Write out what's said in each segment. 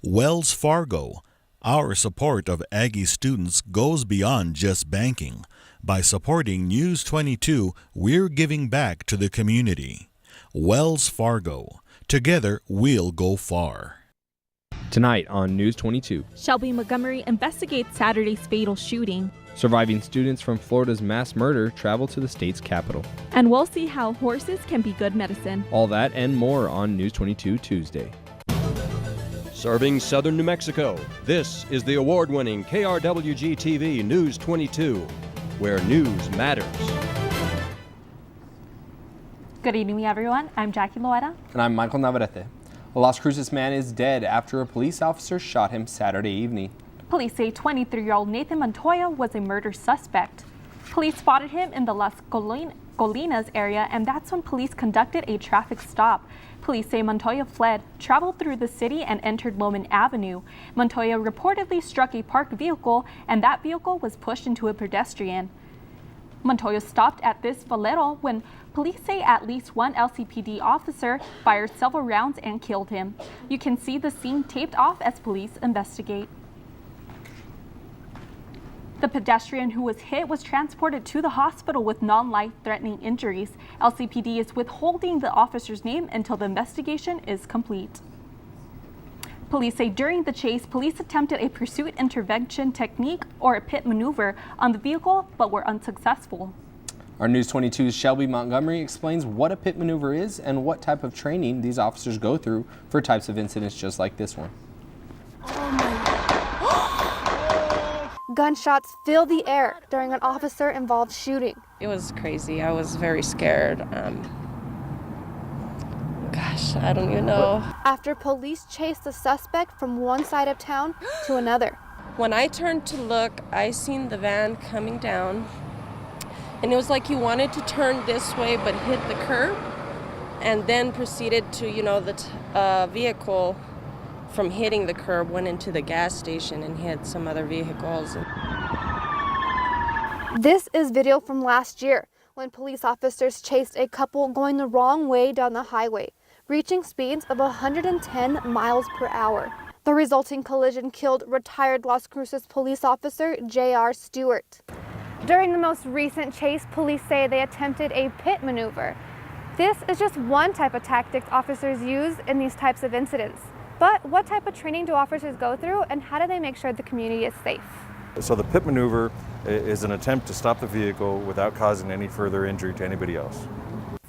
Wells Fargo. Our support of Aggie students goes beyond just banking. By supporting News 22, we're giving back to the community. Wells Fargo. Together, we'll go far. Tonight on News 22. Shelby Montgomery investigates Saturday's fatal shooting. Surviving students from Florida's mass murder travel to the state's capital. And we'll see how horses can be good medicine. All that and more on News 22 Tuesday. Serving southern New Mexico, this is the award-winning KRWG-TV News 22, where news matters. Good evening, everyone. I'm Jackie Loera. And I'm Michael Navarrete. A Las Cruces man is dead after a police officer shot him Saturday evening. Police say 23-year-old Nathan Montoya was a murder suspect. Police spotted him in the Las Colinas area, and that's when police conducted a traffic stop. Police say Montoya fled, traveled through the city, and entered Loman Avenue. Montoya reportedly struck a parked vehicle, and that vehicle was pushed into a pedestrian. Montoya stopped at this Valero when police say at least one LCPD officer fired several rounds and killed him. You can see the scene taped off as police investigate. The pedestrian who was hit was transported to the hospital with non-life-threatening injuries. LCPD is withholding the officer's name until the investigation is complete. Police say during the chase, police attempted a pursuit intervention technique or a pit maneuver on the vehicle, but were unsuccessful. Our News 22's Shelby Montgomery explains what a pit maneuver is and what type of training these officers go through for types of incidents just like this one. Gunshots filled the air during an officer-involved shooting. It was crazy. I was very scared. Gosh, I don't even know. After police chased the suspect from one side of town to another. When I turned to look, I seen the van coming down, and it was like he wanted to turn this way but hit the curb, and then proceeded to, the vehicle from hitting the curb went into the gas station and hit some other vehicles. This is video from last year when police officers chased a couple going the wrong way down the highway, reaching speeds of 110 miles per hour. The resulting collision killed retired Las Cruces police officer J.R. Stewart. During the most recent chase, police say they attempted a pit maneuver. This is just one type of tactics officers use in these types of incidents. But what type of training do officers go through, and how do they make sure the community is safe? So the pit maneuver is an attempt to stop the vehicle without causing any further injury to anybody else.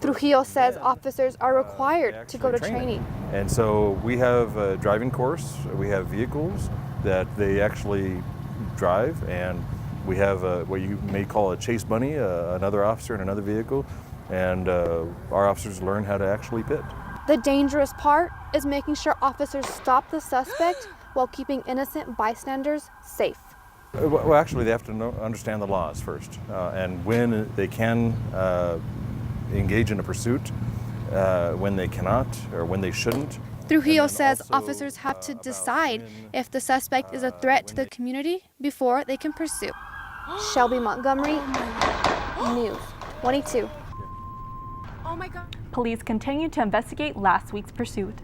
Trujillo says officers are required to go to training. And so we have a driving course, we have vehicles that they actually drive, and we have what you may call a chase bunny, another officer in another vehicle, and our officers learn how to actually pit. The dangerous part is making sure officers stop the suspect while keeping innocent bystanders safe. Well, actually, they have to understand the laws first, and when they can engage in a pursuit, when they cannot, or when they shouldn't. Trujillo says officers have to decide if the suspect is a threat to the community before they can pursue. Shelby Montgomery, News 22. Oh my God. Police continue to investigate last week's pursuit.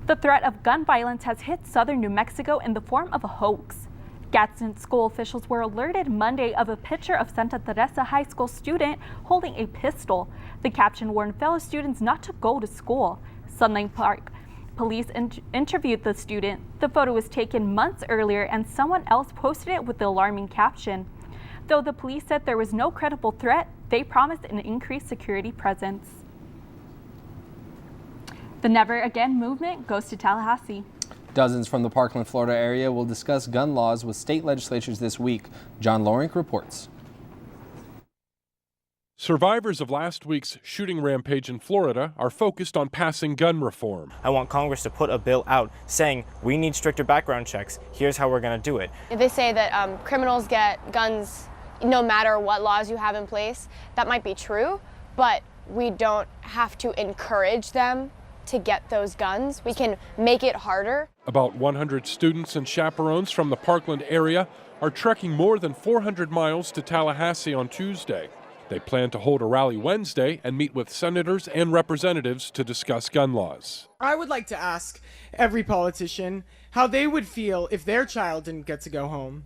The threat of gun violence has hit southern New Mexico in the form of a hoax. Gadsden school officials were alerted Monday of a picture of Santa Teresa High School student holding a pistol. The caption warned fellow students not to go to school. Sunland Park police interviewed the student. The photo was taken months earlier and someone else posted it with the alarming caption. Though the police said there was no credible threat, they promised an increased security presence. The Never Again movement goes to Tallahassee. Dozens from the Parkland, Florida area will discuss gun laws with state legislatures this week. John Lorink reports. Survivors of last week's shooting rampage in Florida are focused on passing gun reform. I want Congress to put a bill out saying we need stricter background checks. Here's how we're going to do it. If they say that criminals get guns no matter what laws you have in place, that might be true, but we don't have to encourage them to get those guns. We can make it harder. About 100 students and chaperones from the Parkland area are trekking more than 400 miles to Tallahassee on Tuesday. They plan to hold a rally Wednesday and meet with senators and representatives to discuss gun laws. I would like to ask every politician how they would feel if their child didn't get to go home.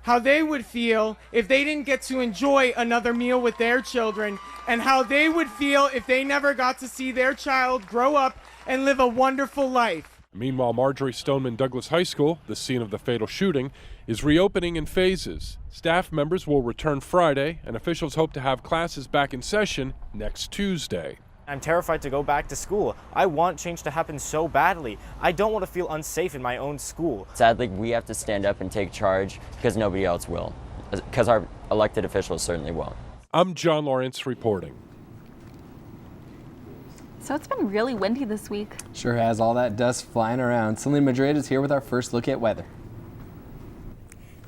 How they would feel if they didn't get to enjoy another meal with their children, and how they would feel if they never got to see their child grow up and live a wonderful life. Meanwhile, Marjorie Stoneman Douglas High School, the scene of the fatal shooting, is reopening in phases. Staff members will return Friday, and officials hope to have classes back in session next Tuesday. I'm terrified to go back to school. I want change to happen so badly. I don't want to feel unsafe in my own school. Sadly, we have to stand up and take charge because nobody else will, because our elected officials certainly won't. I'm John Lawrence reporting. So it's been really windy this week. Sure has, all that dust flying around. Selena Madrid is here with our first look at weather.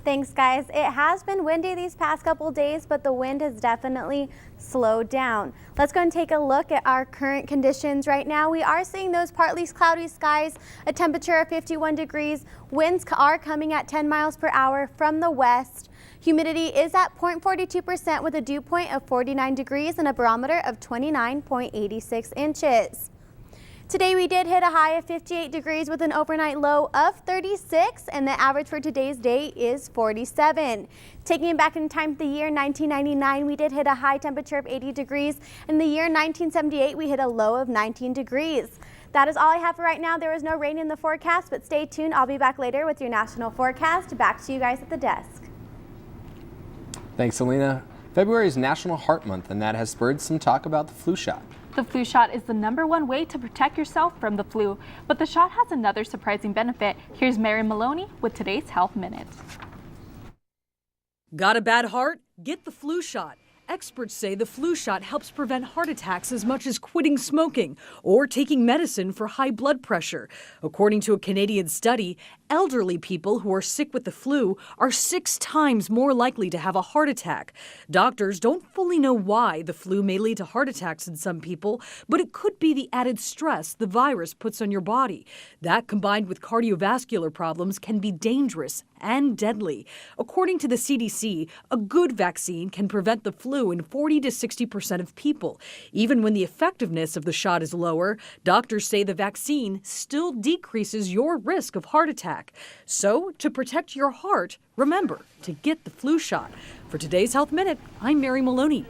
Thanks, guys. It has been windy these past couple days, but the wind has definitely slowed down. Let's go and take a look at our current conditions right now. We are seeing those partly cloudy skies, a temperature of 51 degrees. Winds are coming at 10 miles per hour from the west. Humidity is at 0.42% with a dew point of 49 degrees and a barometer of 29.86 inches. Today we did hit a high of 58 degrees with an overnight low of 36, and the average for today's day is 47. Taking it back in time to the year 1999, we did hit a high temperature of 80 degrees. In the year 1978, we hit a low of 19 degrees. That is all I have for right now. There is no rain in the forecast, but stay tuned. I'll be back later with your national forecast. Back to you guys at the desk. Thanks, Selena. February is National Heart Month, and that has spurred some talk about the flu shot. The flu shot is the #1 way to protect yourself from the flu, but the shot has another surprising benefit. Here's Mary Maloney with today's Health Minute. Got a bad heart? Get the flu shot. Experts say the flu shot helps prevent heart attacks as much as quitting smoking or taking medicine for high blood pressure. According to a Canadian study, elderly people who are sick with the flu are 6 times more likely to have a heart attack. Doctors don't fully know why the flu may lead to heart attacks in some people, but it could be the added stress the virus puts on your body. That, combined with cardiovascular problems, can be dangerous and deadly. According to the CDC, a good vaccine can prevent the flu in 40 to 60% of people. Even when the effectiveness of the shot is lower, doctors say the vaccine still decreases your risk of heart attack. So, to protect your heart, remember to get the flu shot. For today's Health Minute, I'm Mary Maloney.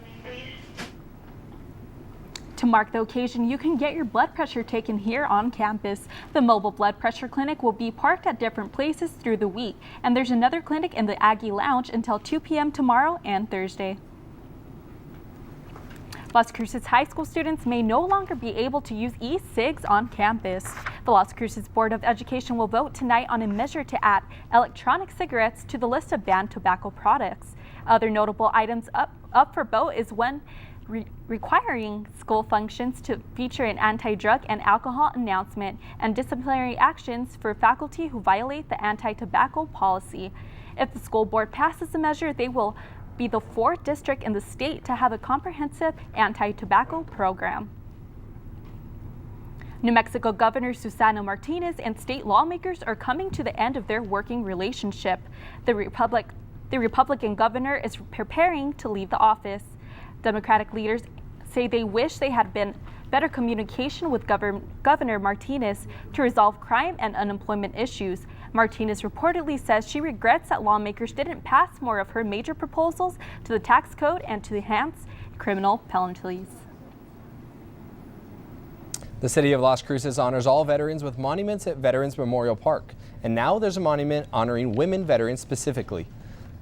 To mark the occasion, you can get your blood pressure taken here on campus. The mobile blood pressure clinic will be parked at different places through the week, and there's another clinic in the Aggie Lounge until 2 p.m. tomorrow and Thursday. Las Cruces High School students may no longer be able to use e-cigs on campus. The Las Cruces Board of Education will vote tonight on a measure to add electronic cigarettes to the list of banned tobacco products. Other notable items up for vote is one requiring school functions to feature an anti-drug and alcohol announcement and disciplinary actions for faculty who violate the anti-tobacco policy. If the school board passes the measure, they will be the 4th district in the state to have a comprehensive anti-tobacco program. New Mexico Governor Susana Martinez and state lawmakers are coming to the end of their working relationship. The Republican governor is preparing to leave the office. Democratic leaders say they wish they had been better communication with Governor Martinez to resolve crime and unemployment issues. Martinez reportedly says she regrets that lawmakers didn't pass more of her major proposals to the tax code and to enhance criminal penalties. The city of Las Cruces honors all veterans with monuments at Veterans Memorial Park, and now there's a monument honoring women veterans specifically.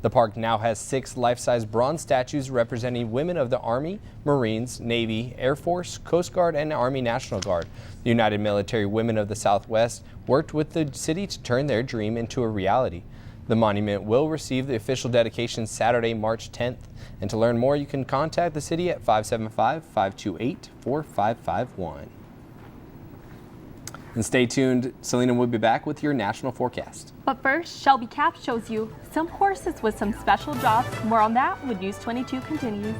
The park now has 6 life-size bronze statues representing women of the Army, Marines, Navy, Air Force, Coast Guard, and Army National Guard. The United Military Women of the Southwest worked with the city to turn their dream into a reality. The monument will receive the official dedication Saturday, March 10th. And to learn more, you can contact the city at 575-528-4551. And stay tuned. Selena will be back with your national forecast. But first, Shelby Cap shows you some horses with some special jobs. More on that when News 22 continues.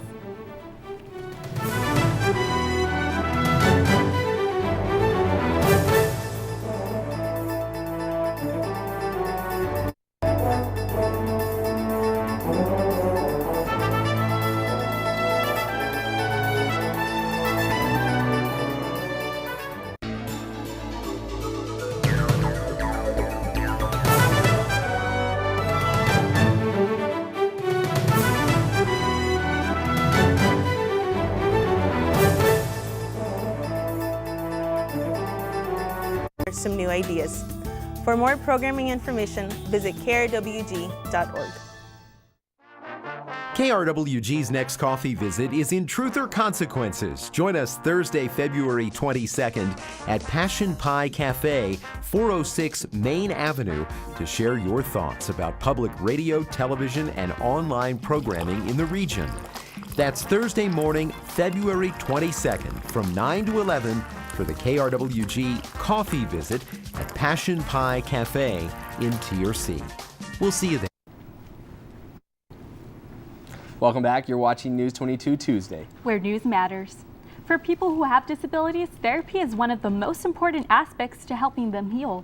some new ideas. For more programming information, visit KRWG.org. KRWG's next coffee visit is in Truth or Consequences. Join us Thursday, February 22nd at Passion Pie Cafe, 406 Main Avenue, to share your thoughts about public radio, television, and online programming in the region. That's Thursday morning, February 22nd from 9 to 11 for the KRWG coffee visit at Passion Pie Cafe in TRC. We'll see you there. Welcome back. You're watching News 22 Tuesday, where news matters. For people who have disabilities, therapy is one of the most important aspects to helping them heal.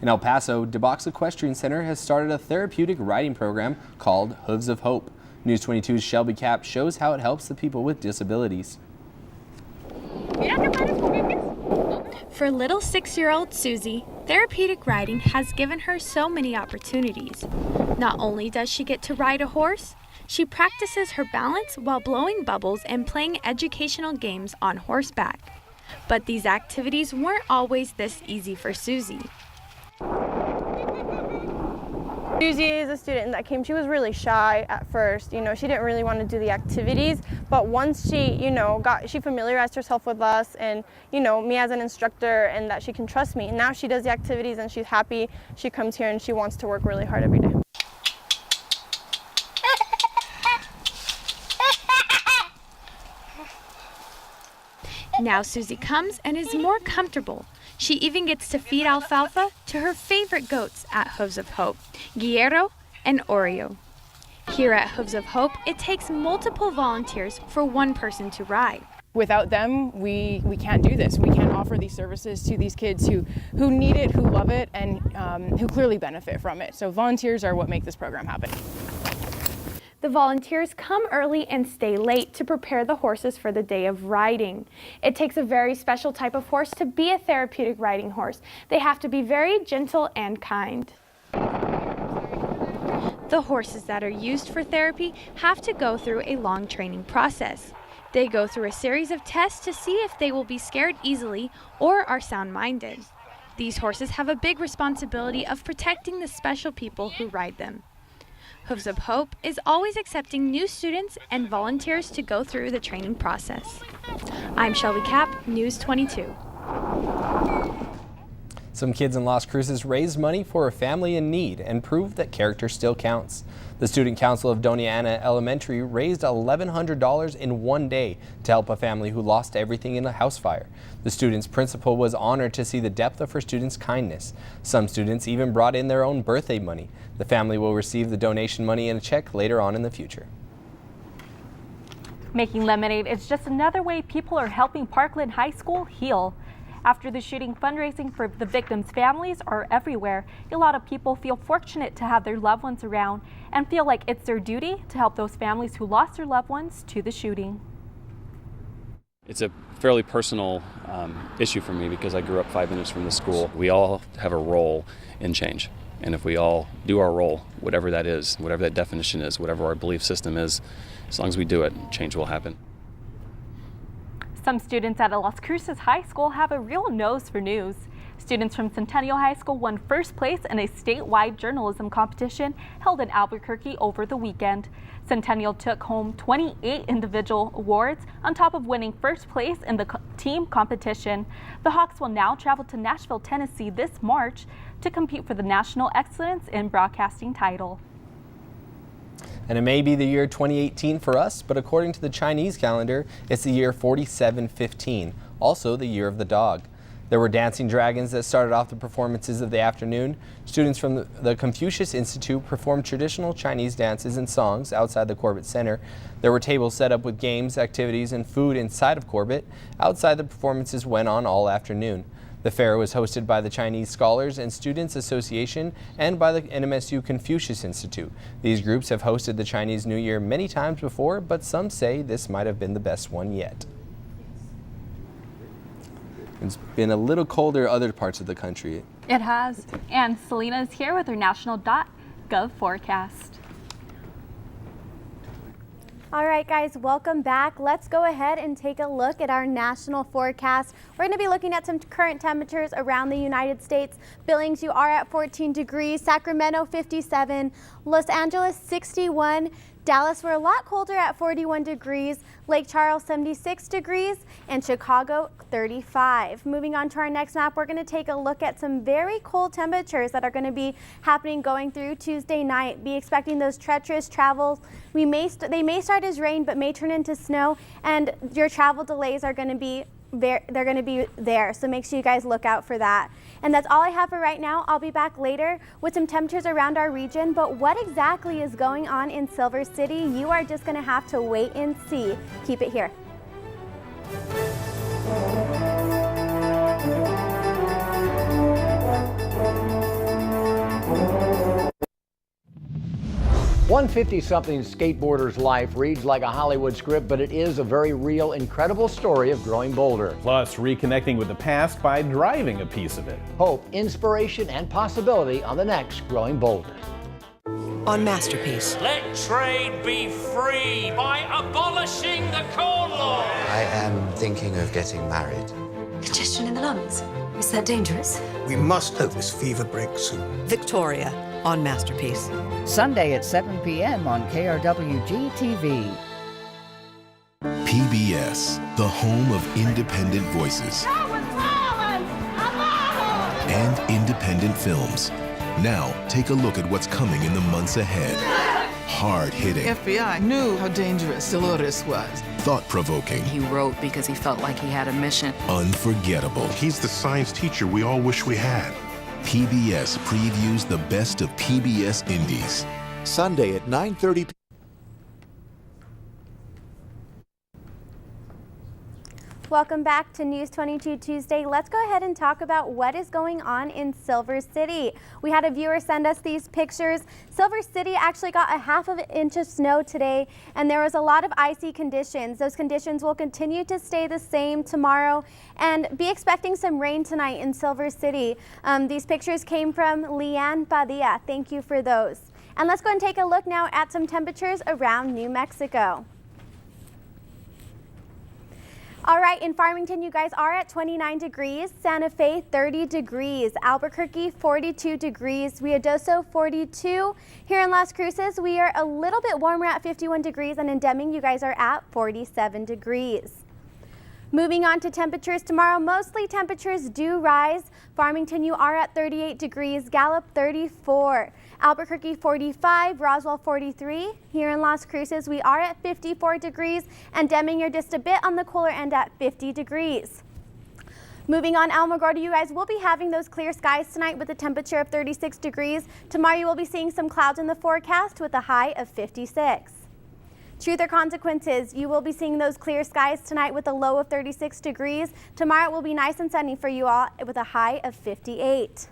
In El Paso, DeBox Equestrian Center has started a therapeutic riding program called Hooves of Hope. News 22's Shelby Cap shows how it helps the people with disabilities. For little 6-year-old Susie, therapeutic riding has given her so many opportunities. Not only does she get to ride a horse, she practices her balance while blowing bubbles and playing educational games on horseback. But these activities weren't always this easy for Susie. Susie is a student that came, she was really shy at first, she didn't really want to do the activities, but once she, she familiarized herself with us and, me as an instructor, and that she can trust me. And now she does the activities and she's happy. She comes here and she wants to work really hard every day. Now Susie comes and is more comfortable. She even gets to feed alfalfa to her favorite goats at Hooves of Hope, Guerrero and Oreo. Here at Hooves of Hope, it takes multiple volunteers for one person to ride. Without them, we can't do this. We can't offer these services to these kids who need it, who love it, and who clearly benefit from it. So volunteers are what make this program happen. The volunteers come early and stay late to prepare the horses for the day of riding. It takes a very special type of horse to be a therapeutic riding horse. They have to be very gentle and kind. The horses that are used for therapy have to go through a long training process. They go through a series of tests to see if they will be scared easily or are sound-minded. These horses have a big responsibility of protecting the special people who ride them. Hooves of Hope is always accepting new students and volunteers to go through the training process. I'm Shelby Cap, News 22. Some kids in Las Cruces raised money for a family in need and proved that character still counts. The Student Council of Doña Ana Elementary raised $1,100 in one day to help a family who lost everything in a house fire. The student's principal was honored to see the depth of her students' kindness. Some students even brought in their own birthday money. The family will receive the donation money in a check later on in the future. Making lemonade is just another way people are helping Parkland High School heal. After the shooting, fundraising for the victims' families are everywhere. A lot of people feel fortunate to have their loved ones around and feel like it's their duty to help those families who lost their loved ones to the shooting. It's a fairly personal issue for me because I grew up 5 minutes from the school. We all have a role in change. And if we all do our role, whatever that is, whatever that definition is, whatever our belief system is, as long as we do it, change will happen. Some students at Las Cruces High School have a real nose for news. Students from Centennial High School won first place in a statewide journalism competition held in Albuquerque over the weekend. Centennial took home 28 individual awards on top of winning first place in the team competition. The Hawks will now travel to Nashville, Tennessee this March to compete for the National Excellence in Broadcasting title. And it may be the year 2018 for us, but according to the Chinese calendar, it's the year 4715, also the year of the dog. There were dancing dragons that started off the performances of the afternoon. Students from the Confucius Institute performed traditional Chinese dances and songs outside the Corbett Center. There were tables set up with games, activities, and food inside of Corbett. Outside, the performances went on all afternoon. The fair was hosted by the Chinese Scholars and Students Association and by the NMSU Confucius Institute. These groups have hosted the Chinese New Year many times before, but some say this might have been the best one yet. It's been a little colder in other parts of the country. It has. And Selena is here with her national.gov forecast. All right, guys, welcome back. Let's go ahead and take a look at our national forecast. We're going to be looking at some current temperatures around the United States. Billings, you are at 14 degrees, Sacramento 57, Los Angeles 61, Dallas, we're a lot colder at 41 degrees, Lake Charles 76 degrees, and Chicago 35. Moving on to our next map, we're going to take a look at some very cold temperatures that are going to be happening going through Tuesday night. Be expecting those treacherous travels. They may start as rain, but may turn into snow, and your travel delays are going to be there, so make sure you guys look out for that. And that's all I have for right now. I'll be back later with some temperatures around our region, but what exactly is going on in Silver City, you are just going to have to wait and see. Keep it here. 150-something skateboarder's life reads like a Hollywood script, but it is a very real, incredible story of growing bolder. Plus, reconnecting with the past by driving a piece of it. Hope, inspiration, and possibility on the next Growing Bolder. On Masterpiece. Let trade be free by abolishing the Corn Law. I am thinking of getting married. Congestion in the lungs. Is that dangerous? We must hope this fever breaks soon. Victoria on Masterpiece. Sunday at 7 p.m. on KRWG-TV. PBS, the home of independent voices and independent films. Now, take a look at what's coming in the months ahead. Hard-hitting. FBI knew how dangerous Dolores was. Thought-provoking. He wrote because he felt like he had a mission. Unforgettable. He's the science teacher we all wish we had. PBS previews the best of PBS Indies. Sunday at 9:30 p.m. Welcome back to News 22 Tuesday. Let's go ahead and talk about what is going on in Silver City. We had a viewer send us these pictures. Silver City actually got a ½ of an inch of snow today, and there was a lot of icy conditions. Those conditions will continue to stay the same tomorrow, and be expecting some rain tonight in Silver City. These pictures came from Leanne Padilla. Thank you for those. And let's go and take a look now at some temperatures around New Mexico. All right, in Farmington, you guys are at 29 degrees, Santa Fe 30 degrees, Albuquerque 42 degrees, Ruidoso 42. Here in Las Cruces, we are a little bit warmer at 51 degrees, and in Deming, you guys are at 47 degrees. Moving on to temperatures tomorrow, mostly temperatures do rise. Farmington, you are at 38 degrees, Gallup 34, Albuquerque 45, Roswell 43. Here in Las Cruces, we are at 54 degrees, and Deming, you're just a bit on the cooler end at 50 degrees. Moving on, Alamogordo, you guys will be having those clear skies tonight with a temperature of 36 degrees. Tomorrow, you will be seeing some clouds in the forecast with a high of 56. Truth or consequences, you will be seeing those clear skies tonight with a low of 36 degrees. Tomorrow it will be nice and sunny for you all with a high of 58.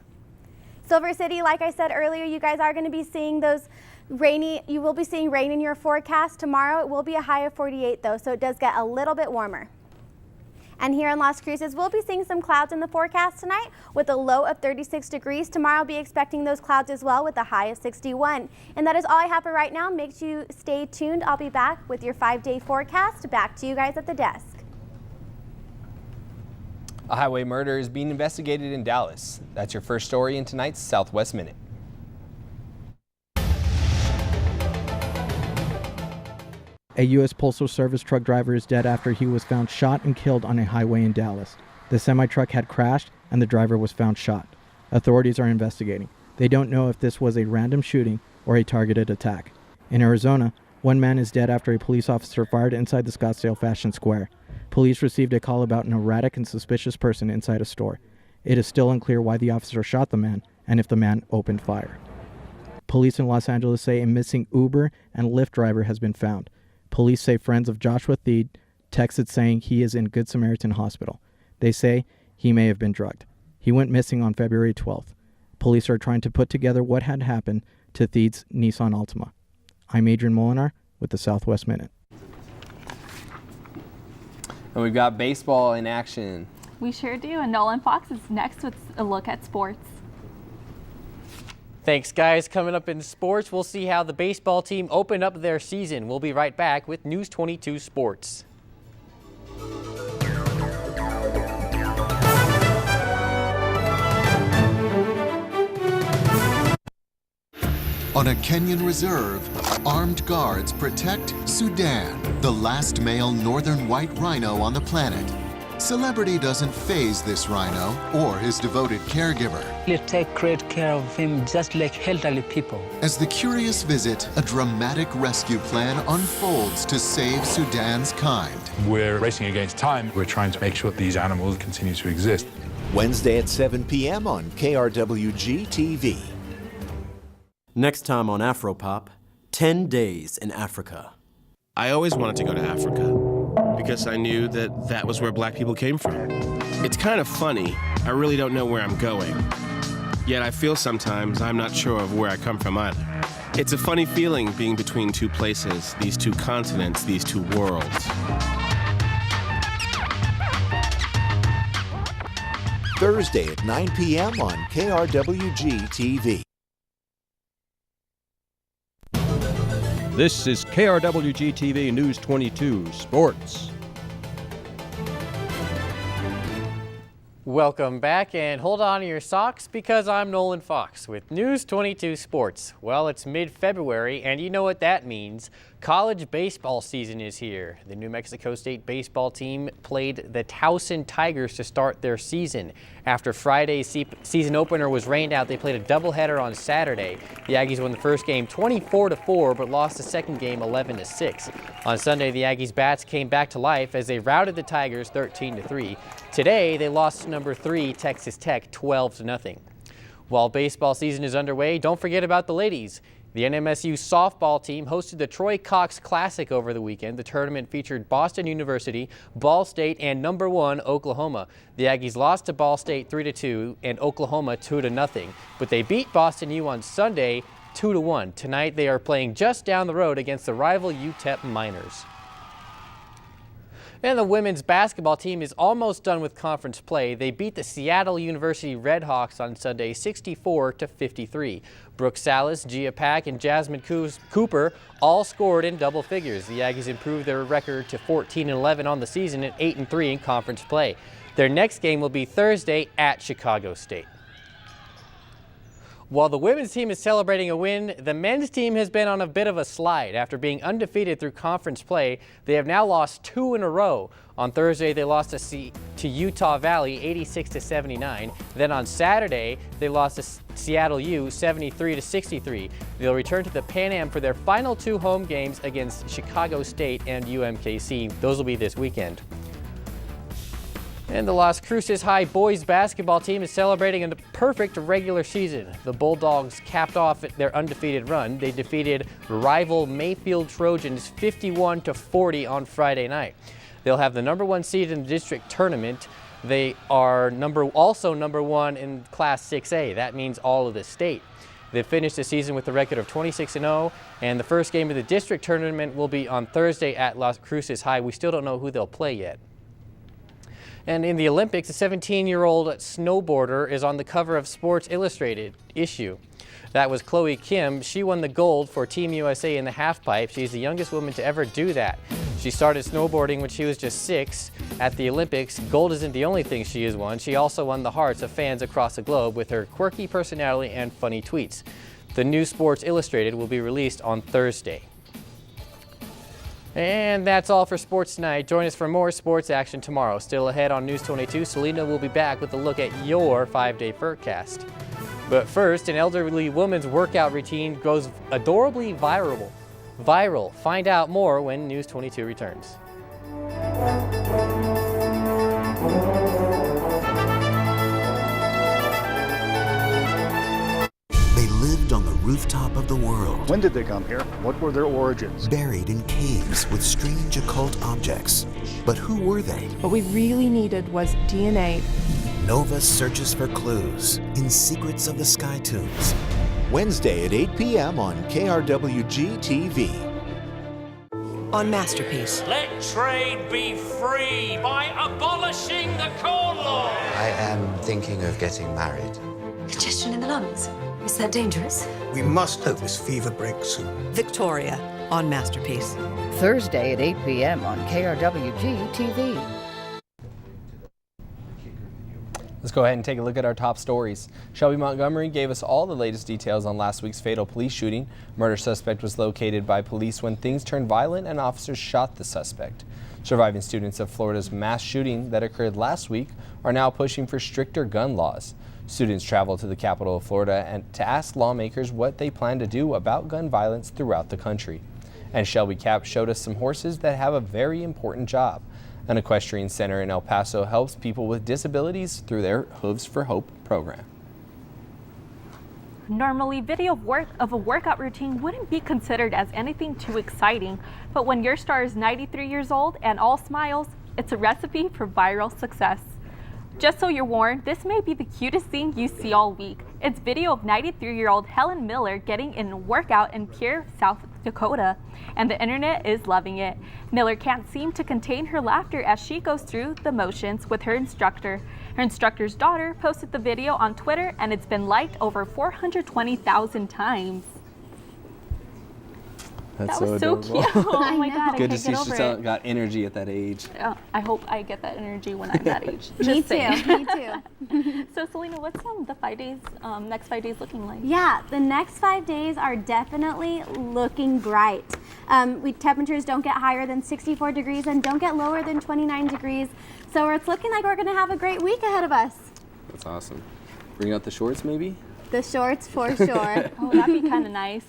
Silver City, like I said earlier, you guys are going to be seeing those you will be seeing rain in your forecast. Tomorrow it will be a high of 48 though, so it does get a little bit warmer. And here in Las Cruces, we'll be seeing some clouds in the forecast tonight with a low of 36 degrees. Tomorrow, I'll be expecting those clouds as well with a high of 61. And that is all I have for right now. Make sure you stay tuned. I'll be back with your 5-day forecast. Back to you guys at the desk. A highway murder is being investigated in Dallas. That's your first story in tonight's Southwest Minute. A U.S. Postal Service truck driver is dead after he was found shot and killed on a highway in Dallas. The semi-truck had crashed and the driver was found shot. Authorities are investigating. They don't know if this was a random shooting or a targeted attack. In Arizona, one man is dead after a police officer fired inside the Scottsdale Fashion Square. Police received a call about an erratic and suspicious person inside a store. It is still unclear why the officer shot the man and if the man opened fire. Police in Los Angeles say a missing Uber and Lyft driver has been found. Police say friends of Joshua Theed texted saying he is in Good Samaritan Hospital. They say he may have been drugged. He went missing on February 12th. Police are trying to put together what had happened to Theed's Nissan Altima. I'm Adrian Molinar with the Southwest Minute. And we've got baseball in action. We sure do, and Nolan Fox is next with a look at sports. Thanks, guys. Coming up in sports, we'll see how the baseball team opened up their season. We'll be right back with News 22 Sports. On a Kenyan reserve, armed guards protect Sudan, the last male northern white rhino on the planet. Celebrity doesn't faze this rhino or his devoted caregiver. They take great care of him just like elderly people. As the curious visit, a dramatic rescue plan unfolds to save Sudan's kind. We're racing against time. We're trying to make sure that these animals continue to exist. Wednesday at 7 p.m. on KRWG-TV. Next time on Afropop, 10 Days in Africa. I always wanted to go to Africa because I knew that that was where black people came from. It's kind of funny. I really don't know where I'm going. Yet I feel sometimes I'm not sure of where I come from either. It's a funny feeling being between two places, these two continents, these two worlds. Thursday at 9 p.m. on KRWG-TV. This is KRWG-TV News 22 Sports. Welcome back, and hold on to your socks because I'm Nolan Fox with News 22 Sports. Well, it's mid-February, and you know what that means. College baseball season is here. The New Mexico State baseball team played the Towson Tigers to start their season. After Friday's season opener was rained out, they played a doubleheader on Saturday. The Aggies won the first game 24-4, but lost the second game 11-6. On Sunday, the Aggies bats came back to life as they routed the Tigers 13-3. Today, they lost to number 3 Texas Tech 12-0. While baseball season is underway, don't forget about the ladies. The NMSU softball team hosted the Troy Cox Classic over the weekend. The tournament featured Boston University, Ball State, and number 1 Oklahoma. The Aggies lost to Ball State 3-2 and Oklahoma 2-0, but they beat Boston U on Sunday 2-1. Tonight they are playing just down the road against the rival UTEP Miners. And the women's basketball team is almost done with conference play. They beat the Seattle University Redhawks on Sunday 64-53. Brooke Salas, Gia Pack, and Jasmine Cooper all scored in double figures. The Aggies improved their record to 14-11 on the season and 8-3 in conference play. Their next game will be Thursday at Chicago State. While the women's team is celebrating a win, the men's team has been on a bit of a slide. After being undefeated through conference play, they have now lost 2 in a row. On Thursday, they lost to Utah Valley 86-79. Then on Saturday, they lost to Seattle U 73-63. They'll return to the Pan Am for their final 2 home games against Chicago State and UMKC. Those will be this weekend. And the Las Cruces High boys basketball team is celebrating a perfect regular season. The Bulldogs capped off their undefeated run. They defeated rival Mayfield Trojans 51-40 on Friday night. They'll have the number 1 seed in the district tournament. They are also number 1 in Class 6A. That means all of the state. They finished the season with a record of 26-0, and the first game of the district tournament will be on Thursday at Las Cruces High. We still don't know who they'll play yet. And in the Olympics, a 17-year-old snowboarder is on the cover of Sports Illustrated issue. That was Chloe Kim. She won the gold for Team USA in the halfpipe. She's the youngest woman to ever do that. She started snowboarding when she was just 6. At the Olympics, gold isn't the only thing she has won. She also won the hearts of fans across the globe with her quirky personality and funny tweets. The new Sports Illustrated will be released on Thursday. And that's all for sports tonight. Join us for more sports action tomorrow. Still ahead on News 22, Selena will be back with a look at your 5-day forecast. But first, an elderly woman's workout routine goes adorably viral. Find out more when News 22 returns. They lived on the rooftop of the world. When did they come here? What were their origins? Buried in caves with strange occult objects. But who were they? What we really needed was DNA. Nova searches for clues in Secrets of the Sky Tombs. Wednesday at 8 p.m. on KRWG-TV. On Masterpiece. Let trade be free by abolishing the Corn Law. I am thinking of getting married. Congestion in the lungs. Is that dangerous? We must hope this fever breaks soon. Victoria on Masterpiece. Thursday at 8 p.m. on KRWG-TV. Let's go ahead and take a look at our top stories. Shelby Montgomery gave us all the latest details on last week's fatal police shooting. Murder suspect was located by police when things turned violent and officers shot the suspect. Surviving students of Florida's mass shooting that occurred last week are now pushing for stricter gun laws. Students traveled to the capital of Florida and to ask lawmakers what they plan to do about gun violence throughout the country. And Shelby Cap showed us some horses that have a very important job. An equestrian center in El Paso helps people with disabilities through their Hooves for Hope program. Normally, video of a workout routine wouldn't be considered as anything too exciting, but when your star is 93 years old and all smiles, it's a recipe for viral success. Just so you're warned, this may be the cutest thing you see all week. It's video of 93-year-old Helen Miller getting in a workout in Pierre, South Dakota, and the internet is loving it. Miller can't seem to contain her laughter as she goes through the motions with her instructor. Her instructor's daughter posted the video on Twitter, and it's been liked over 420,000 times. That's that was so cute. Oh my God, Good I to can't see get she's over it. got energy at that age. I hope I get that energy when I'm that age. Me Just too, saying. me too. So Selena, what's the 5 days, next 5 days looking like? Yeah, the next 5 days are definitely looking bright. Temperatures don't get higher than 64 degrees and don't get lower than 29 degrees. So it's looking like we're gonna have a great week ahead of us. That's awesome. Bring out the shorts maybe? The shorts for sure. Oh, that'd be kind of nice.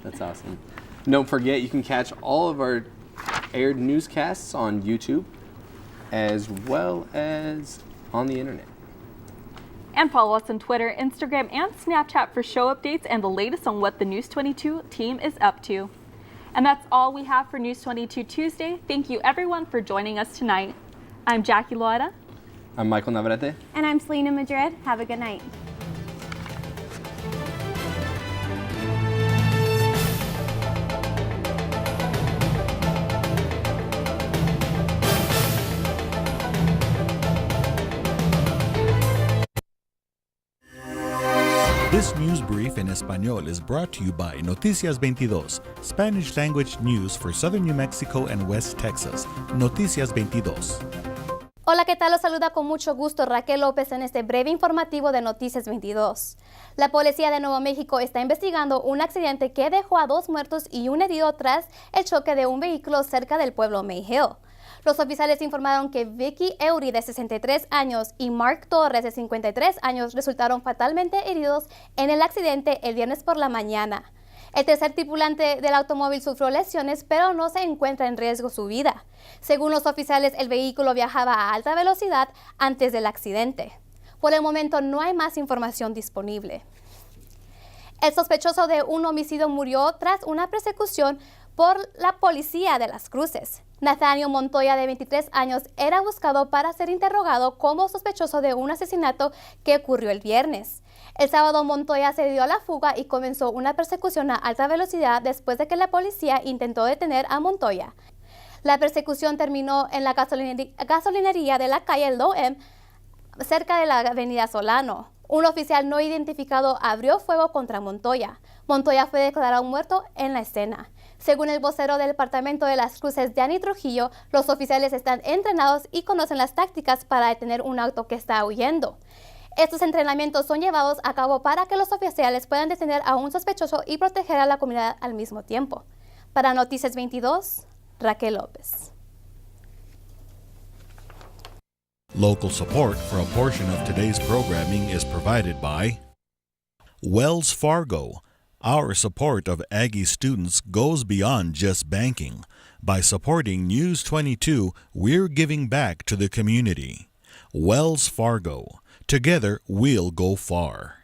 That's awesome. Don't forget, you can catch all of our aired newscasts on YouTube as well as on the internet. And follow us on Twitter, Instagram, and Snapchat for show updates and the latest on what the News22 team is up to. And that's all we have for News22 Tuesday. Thank you everyone for joining us tonight. I'm Jackie Loera. I'm Michael Navarrete. And I'm Selena Madrid. Have a good night. This news brief in Español is brought to you by Noticias 22, Spanish language news for southern New Mexico and West Texas. Noticias 22. Hola, ¿qué tal? Los saluda con mucho gusto Raquel López en este breve informativo de Noticias 22. La policía de Nuevo México está investigando un accidente que dejó a 2 muertos y un herido tras el choque de un vehículo cerca del pueblo May Hill. Los oficiales informaron que Vicky Eury, de 63 años, y Mark Torres, de 53 años, resultaron fatalmente heridos en el accidente el viernes por la mañana. El tercer tripulante del automóvil sufrió lesiones, pero no se encuentra en riesgo su vida. Según los oficiales, el vehículo viajaba a alta velocidad antes del accidente. Por el momento no hay más información disponible. El sospechoso de un homicidio murió tras una persecución por la policía de Las Cruces. Nathaniel Montoya, de 23 años, era buscado para ser interrogado como sospechoso de un asesinato que ocurrió el viernes. El sábado, Montoya se dio a la fuga y comenzó una persecución a alta velocidad después de que la policía intentó detener a Montoya. La persecución terminó en la gasolinería de la calle Loem, cerca de la avenida Solano. Un oficial no identificado abrió fuego contra Montoya. Montoya fue declarado muerto en la escena. Según el vocero del Departamento de Las Cruces, Danny Trujillo, los oficiales están entrenados y conocen las tácticas para detener un auto que está huyendo. Estos entrenamientos son llevados a cabo para que los oficiales puedan detener a un sospechoso y proteger a la comunidad al mismo tiempo. Para Noticias 22, Raquel López. Local support for a portion of today's programming is provided by Wells Fargo. Our support of Aggie students goes beyond just banking. By supporting News 22, we're giving back to the community. Wells Fargo. Together, we'll go far.